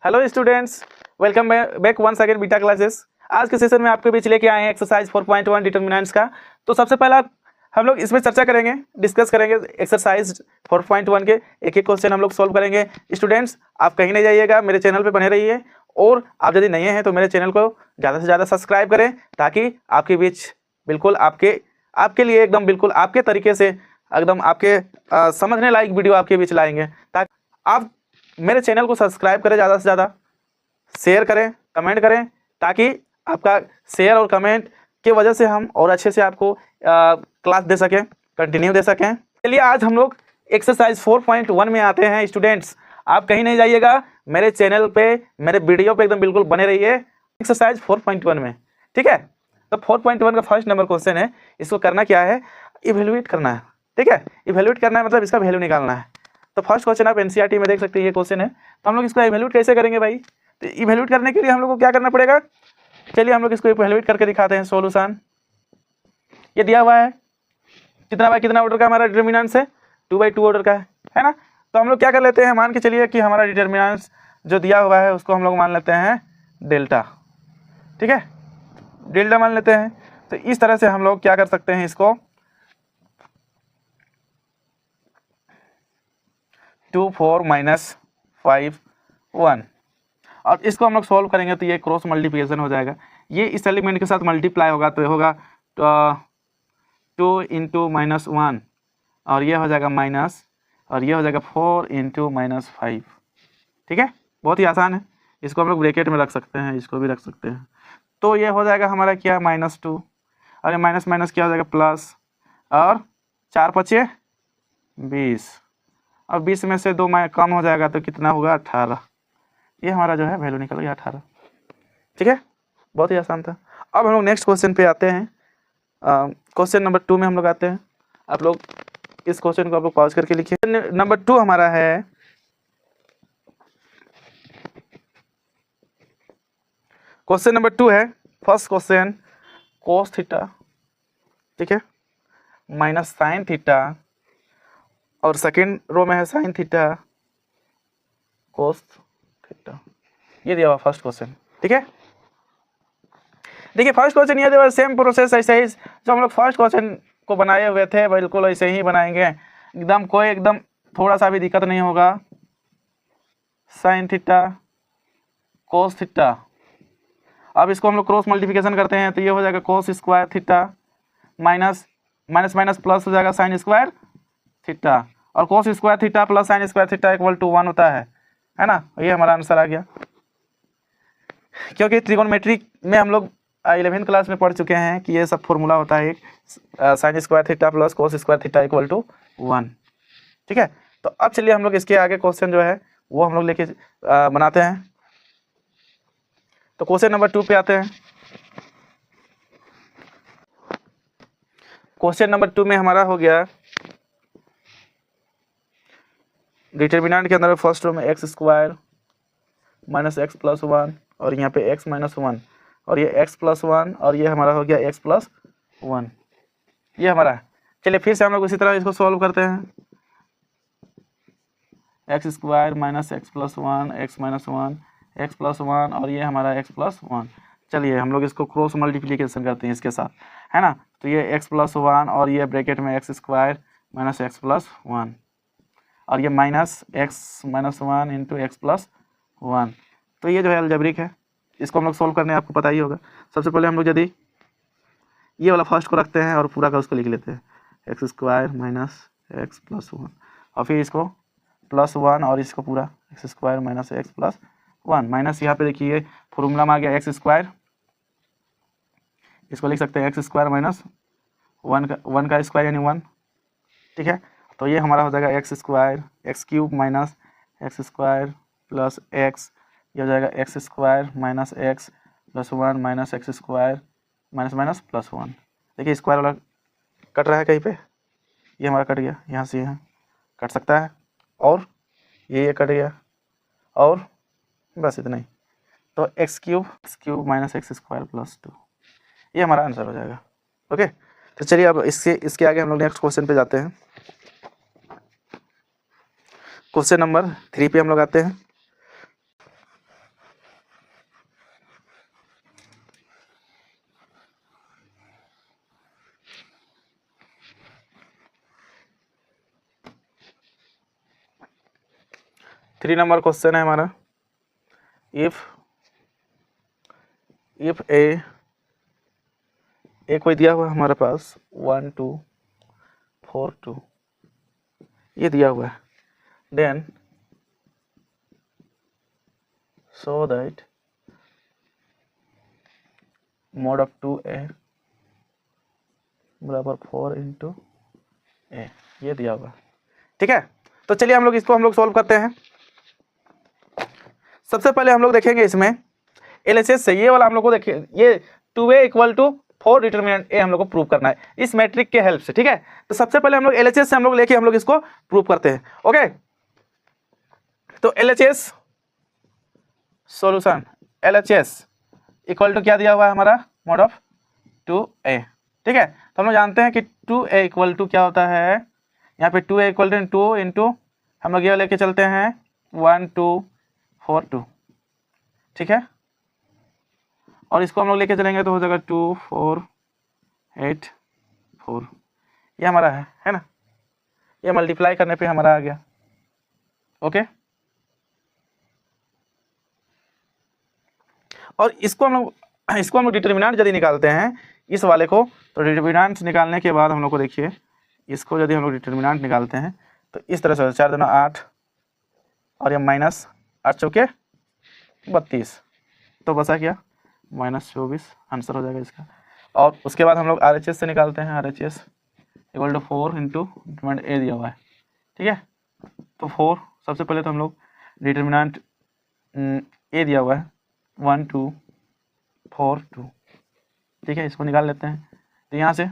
Hello students, welcome back once again Beta classes. आज के session में आपके बीच लेके आए हैं एक्सरसाइज 4.1 डिटरमिनेंट्स का। तो सबसे पहला हम लोग इसमें चर्चा करेंगे, डिस्कस करेंगे एक्सरसाइज 4.1 के एक एक क्वेश्चन हम लोग सॉल्व करेंगे। स्टूडेंट्स, आप कहीं नहीं जाइएगा, मेरे चैनल पे बने रहिए। और आप यदि नए हैं तो मेरे चैनल को ज़्यादा से ज़्यादा सब्सक्राइब करें, ताकि आपके बीच बिल्कुल आपके लिए एकदम बिल्कुल आपके तरीके से एकदम आपके समझने लायक वीडियो आपके बीच लाएंगे। ताकि आप मेरे चैनल को सब्सक्राइब करें, ज़्यादा से ज़्यादा शेयर करें, कमेंट करें, ताकि आपका शेयर और कमेंट की वजह से हम और अच्छे से आपको क्लास दे सकें, कंटिन्यू दे सकें। चलिए आज हम लोग एक्सरसाइज 4.1 में आते हैं। स्टूडेंट्स, आप कहीं नहीं जाइएगा, मेरे चैनल पे मेरे वीडियो पे एकदम बिल्कुल बने रहिए एक्सरसाइज 4.1 में, ठीक है। तो 4.1 का फर्स्ट नंबर क्वेश्चन है। इसको करना क्या है, इवेल्युएट करना है, ठीक है। इवेल्युएट करना है मतलब इसका वैल्यू निकालना है। तो फर्स्ट क्वेश्चन आप एनसीईआरटी में देख सकते हैं, ये क्वेश्चन है। तो हम लोग इसको इवेल्युएट कैसे करेंगे भाई? तो इवेल्युएट करने के लिए हम लोग को क्या करना पड़ेगा, चलिए हम लोग इसको इवेल्युएट करके दिखाते हैं। सॉल्यूशन ये दिया हुआ है, कितना बाय कितना ऑर्डर का हमारा डिटरमिनेंट्स है, 2/2 ऑर्डर का है ना। तो हम लोग क्या कर लेते हैं, मान के चलिए कि हमारा डिटरमिनेंट्स जो दिया हुआ है उसको हम लोग मान लेते हैं डेल्टा, ठीक है, डेल्टा मान लेते हैं। तो इस तरह से हम लोग क्या कर सकते हैं, इसको 2 4 -5 1, और इसको हम लोग सॉल्व करेंगे तो ये क्रॉस मल्टीप्लिकेशन हो जाएगा। ये इस एलिमेंट के साथ मल्टीप्लाई होगा तो ये होगा 2 × -1, और ये हो जाएगा माइनस, और ये हो जाएगा 4 × -5, ठीक है। बहुत ही आसान है, इसको हम लोग ब्रैकेट में रख सकते हैं, इसको भी रख सकते हैं। तो ये हो जाएगा हमारा क्या, -2, और ये माइनस माइनस क्या हो जाएगा प्लस, और 4 × 5 = 20, और 20 में से 2 कम हो जाएगा तो कितना होगा, 18। ये हमारा जो है वैल्यू निकल गया 18, ठीक है। बहुत ही आसान था। अब हम लोग नेक्स्ट क्वेश्चन पे आते हैं। क्वेश्चन नंबर 2 में हम लोग आते हैं। आप लोग इस क्वेश्चन को आप लोग पॉज करके लिखिए। नंबर 2 हमारा है, क्वेश्चन नंबर 2 है, फर्स्ट क्वेश्चन कोस थीटा, ठीक है, माइनस साइन थीटा, और सेकेंड रो में है साइन थीटा कोस थीटा। ये दिया हुआ फर्स्ट क्वेश्चन, ठीक है। देखिए फर्स्ट क्वेश्चन ये दिया, सेम प्रोसेस ऐसे ही जो हम लोग फर्स्ट क्वेश्चन को बनाए हुए थे, बिल्कुल ऐसे ही बनाएंगे, एकदम कोई एकदम थोड़ा सा भी दिक्कत नहीं होगा। साइन थीटा कोस थीटा, अब इसको हम लोग क्रॉस मल्टीप्लिकेशन करते हैं तो ये हो जाएगा cos square theta minus minus minus plus हो जाएगा साइन स्क्वायर थीटा, और cos square theta plus sine square theta equal to 1 होता है ना। ये हमारा आंसर आ गया, क्योंकि ट्रिगोनोमेट्री में हम लोग 11th क्लास में पढ़ चुके हैं कि ये सब फॉर्मूला होता है, sine square theta plus cos square theta equal to 1, ठीक है। तो अब चलिए हम लोग इसके आगे क्वेश्चन जो है वो हम लोग लेके बनाते हैं। तो क्वेश्चन नंबर 2 पे आते हैं। क्वेश्चन नंबर 2 में हमारा हो गया, डिटरमिनेंट के अंदर फर्स्ट रो में x² - x + 1, और यहाँ पे x - 1, और ये x + 1, और ये हमारा हो गया x + 1, ये हमारा है। चलिए फिर से हम लोग इसी तरह इसको सॉल्व करते हैं। x² - x + 1, x - 1, x + 1, और ये हमारा x + 1। चलिए हम लोग इसको क्रॉस मल्टीप्लिकेशन करते हैं इसके साथ, है ना। तो ये x + 1, और ये ब्रैकेट में x² - x + 1, और ये माइनस x - 1 × x + 1। तो ये जो है अलजेब्रिक है, इसको हम लोग सोल्व करने आपको पता ही होगा। सबसे पहले हम लोग यदि ये वाला फर्स्ट को रखते हैं और पूरा का उसको लिख लेते हैं, x² - x + 1, और फिर इसको +1, और इसको पूरा x² - x + 1 माइनस, यहाँ पे देखिए फॉर्मूला में आ गया x², इसको लिख सकते हैं x² - 1 का स्क्वायर यानी 1, ठीक है। तो ये हमारा हो जाएगा x² - x³ - x² + x, ये हो जाएगा x² - x + 1 - x² - +1। देखिए स्क्वायर वाला कट रहा है कहीं पे, ये हमारा कट गया, यहाँ से यहाँ कट सकता है, और ये कट गया, और बस इतना ही। तो x³ - x² + 2, ये हमारा आंसर हो जाएगा। ओके, तो चलिए अब इसके आगे हम लोग नेक्स्ट क्वेश्चन पे जाते हैं। क्वेश्चन नंबर 3 पे हम लोग आते हैं। 3 नंबर क्वेश्चन है हमारा, इफ ए कोई दिया हुआ है हमारे पास 1 2 4 2 ये दिया हुआ है, then so that mod of 2a बराबर 4 इंटू ए, ये दिया हुआ है। ठीक है, तो चलिए हम लोग सॉल्व करते हैं। सबसे पहले हम लोग देखेंगे इसमें एलएचएस से, ये वाला हम लोग को देखिए, ये 2a इक्वल टू 4 डिटर्मिनेंट ए हम लोग को प्रूव करना है इस मैट्रिक के हेल्प से। ठीक है, तो सबसे पहले हम लोग एलएचएस से हम लोग लेके हम लोग इसको प्रूव करते हैं। ओके, तो LHS solution, LHS equal to क्या दिया हुआ है हमारा, mod ऑफ 2a। ठीक है, तो हम लोग जानते हैं कि 2a इक्वल टू क्या होता है, यहाँ पे 2a इक्वल टू 2 इंटू हम लोग ये लेके चलते हैं 1 2 4 2। ठीक है, और इसको हम लोग लेके चलेंगे तो हो जाएगा 2 4 8 4, ये हमारा है ना, ये मल्टीप्लाई करने पे हमारा आ गया। ओके, और इसको हम लोग डिटर्मिनेंट यदि निकालते हैं इस वाले को, तो डिटर्मिनेंट निकालने के बाद हम लोग को देखिए, इसको यदि हम लोग डिटर्मिनेंट निकालते हैं तो इस तरह से 4 दूना 8 और ये माइनस 8 चौके 32, तो बचा क्या -24 आंसर हो जाएगा इसका। और उसके बाद हम लोग RHS से निकालते हैं, RHS equal to 4 into determinant a दिया हुआ है। ठीक है, तो 4 सबसे पहले तो हम लोग डिटर्मिनेंट ए दिया हुआ है 1 2 4 2। ठीक है, इसको निकाल लेते हैं, तो यहाँ से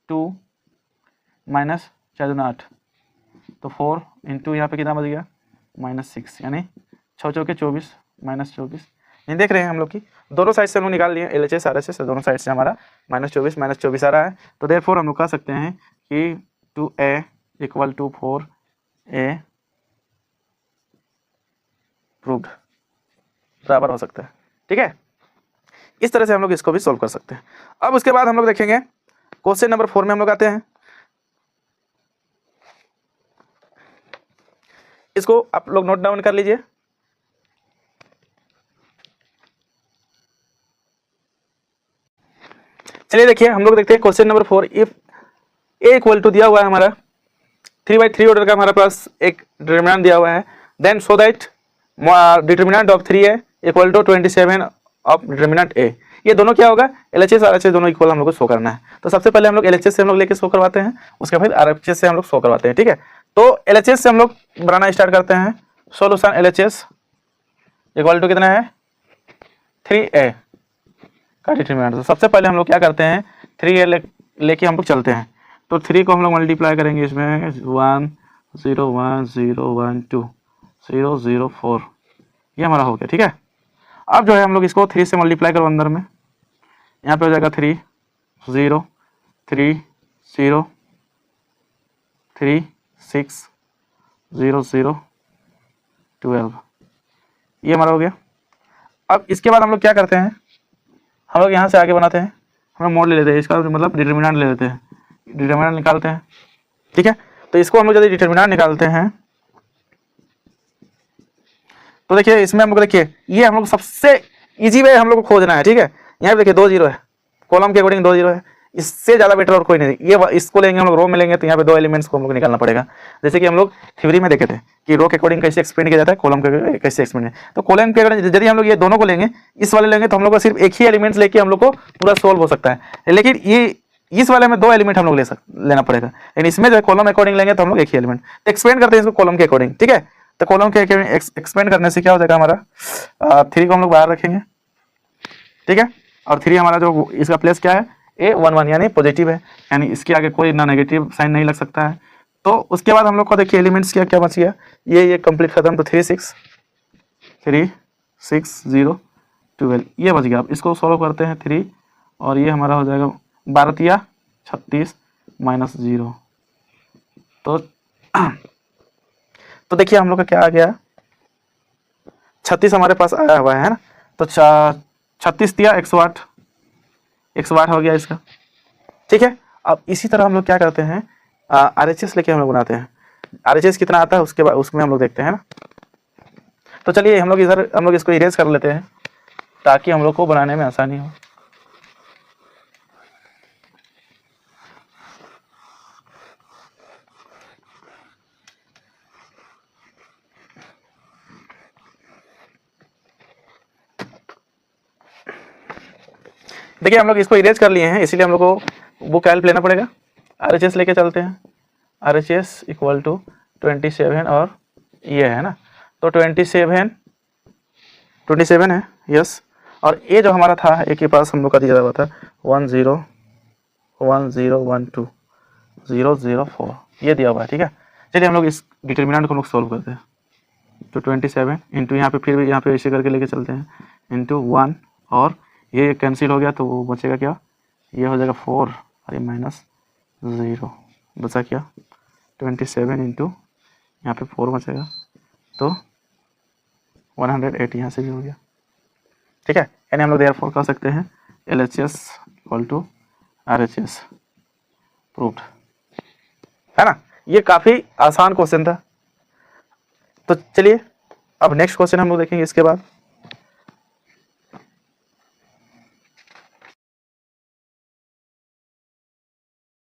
2 माइनस 4 दूना 8, तो 4 इंटू यहाँ पे कितना बच गया -6, यानी 6 चौके 24 -24। नहीं देख रहे हैं हम लोग की दोनों साइड से हम लोग निकाल लिए, LHS RHS दोनों साइड से हमारा -24 आ रहा है। तो देयरफॉर हम लोग कह सकते हैं कि 2a equal to 4a proved बराबर हो सकता है। ठीक है, इस तरह से हम लोग इसको भी सॉल्व कर सकते हैं। अब उसके बाद हम लोग देखेंगे क्वेश्चन नंबर 4 में हम लोग आते हैं। इसको आप लोग नोट डाउन कर लीजिए। चलिए देखिए, हम लोग देखते हैं question number 4। If A equal to दिया हुआ है हमारा 3/3 ऑर्डर का हमारे पास एक डिटर्मिनेंट दिया हुआ है, then so that determinant of 3a equal to 27 of determinant a. ये दोनों क्या होगा, LHS RHS दोनों इक्वल हम लोग को शो करना है। तो सबसे पहले हम लोग LHS से हम लोग लेके शो करवाते हैं, उसके बाद RHS से हम लोग शो करवाते हैं। ठीक है, तो LHS से हम लोग बनाना स्टार्ट करते हैं। सॉल्यूशन LHS इक्वल टू कितना है 3a का डिटर्मिनेंट। तो सबसे पहले हम लोग क्या करते हैं, 3a लेके हम लोग चलते हैं, तो 3 को हम लोग मल्टीप्लाई करेंगे इसमें 1 0 1 0 1 2 0 0 4, ये हमारा हो गया। ठीक है, अब जो है हम लोग इसको 3 से मल्टीप्लाई करो अंदर में, यहाँ पे हो जाएगा 3 0 3 0 3 6 0 0 12, ये हमारा हो गया। अब इसके बाद हम लोग क्या करते हैं, हम लोग यहाँ से आगे बनाते हैं, हम लोग मोड ले लेते हैं, इसका मतलब डिटर्मिनेंट ले लेते हैं, डिटर्मिनेंट निकालते हैं। ठीक है, तो इसको हम लोग यदि डिटर्मिनेंट निकालते हैं तो देखिए इसमें हम लोग देखिए, ये हम लोग सबसे इजी वे हम लोग को खोजना है। ठीक है, यहाँ पे देखिए 2 0 है, कॉलम के अकॉर्डिंग 2 0 है, इससे ज़्यादा बेटर और कोई नहीं। ये इसको लेंगे हम लोग रो में लेंगे, तो यहाँ पे 2 एलिमेंट्स को हम लोग निकालना पड़ेगा। जैसे कि हम लोग थ्योरी में देखे थे कि रो के अकॉर्डिंग कैसे एक्सपेंड किया जाता है, कॉलम के कैसे एक्सपेंड है। तो कॉलम के अकॉर्डिंग यदि हम लोग ये दोनों को लेंगे, इस वाले लेंगे, तो हम लोग को सिर्फ एक ही एलिमेंट्स लेके हम लोग को पूरा सोल्व हो सकता है। लेकिन ये इस वाले में 2 एलिमेंट हम लोग लेना पड़ेगा, लेकिन इसमें जो है कॉलम अकॉर्डिंग लेंगे तो हम लोग एक ही एलिमेंट। तो एक्सपेंड करते हैं इसको कॉलम के अकॉर्डिंग। ठीक है, तो कॉलम के एक्सपेंड करने से क्या हो जाएगा हमारा, 3 को हम लोग बाहर रखेंगे। ठीक है, और 3 हमारा जो इसका प्लेस क्या है A11, यानी पॉजिटिव है, यानी इसके आगे कोई ना नेगेटिव साइन नहीं लग सकता है। तो उसके बाद हम लोग को देखिए एलिमेंट्स क्या क्या बच गया, ये कंप्लीट खत्म। तो 3 6 0 12, ये बच गया। अब इसको सॉल्व करते हैं 3, और ये हमारा हो जाएगा 12 36 -0। तो देखिए हम लोग का क्या आ गया, 36 हमारे पास आया हुआ है ना, तो 36 दिया 108 हो गया इसका। ठीक है, अब इसी तरह हम लोग क्या करते हैं, RHS लेके हम लोग बनाते हैं। RHS कितना आता है उसके बाद उसमें हम लोग देखते हैं ना। तो चलिए हम लोग इसको इरेज कर लेते हैं ताकि हम लोग को बनाने में आसानी हो। देखिए हम लोग इसको इरेज कर लिए हैं, इसीलिए हम लोग को बुक हेल्प लेना पड़ेगा। RHS लेके चलते हैं। RHS इक्वल टू 27 और ये है ना, तो 27 है, यस। और ये जो हमारा था एक के पास हम लोग का दिया हुआ था 101012 ये दिया हुआ है, ठीक है। चलिए हम लोग इस डिटर्मिनेंट को हम लोग सोल्व करते हैं। तो 27 इंटू यहाँ पे फिर भी यहाँ पे ऐसे करके लेके चलते हैं इंटू 1 और ये कैंसिल हो गया तो वो बचेगा क्या, ये हो जाएगा 4 और ये -0 बचा क्या 27 इंटू यहाँ पे 4 बचेगा तो 108 यहाँ से भी हो गया, ठीक है। यानी हम लोग देयरफॉर कह सकते हैं LHS इक्वल टू RHS प्रूव्ड, है ना। ये काफ़ी आसान क्वेश्चन था। तो चलिए अब नेक्स्ट क्वेश्चन हम लोग देखेंगे इसके बाद।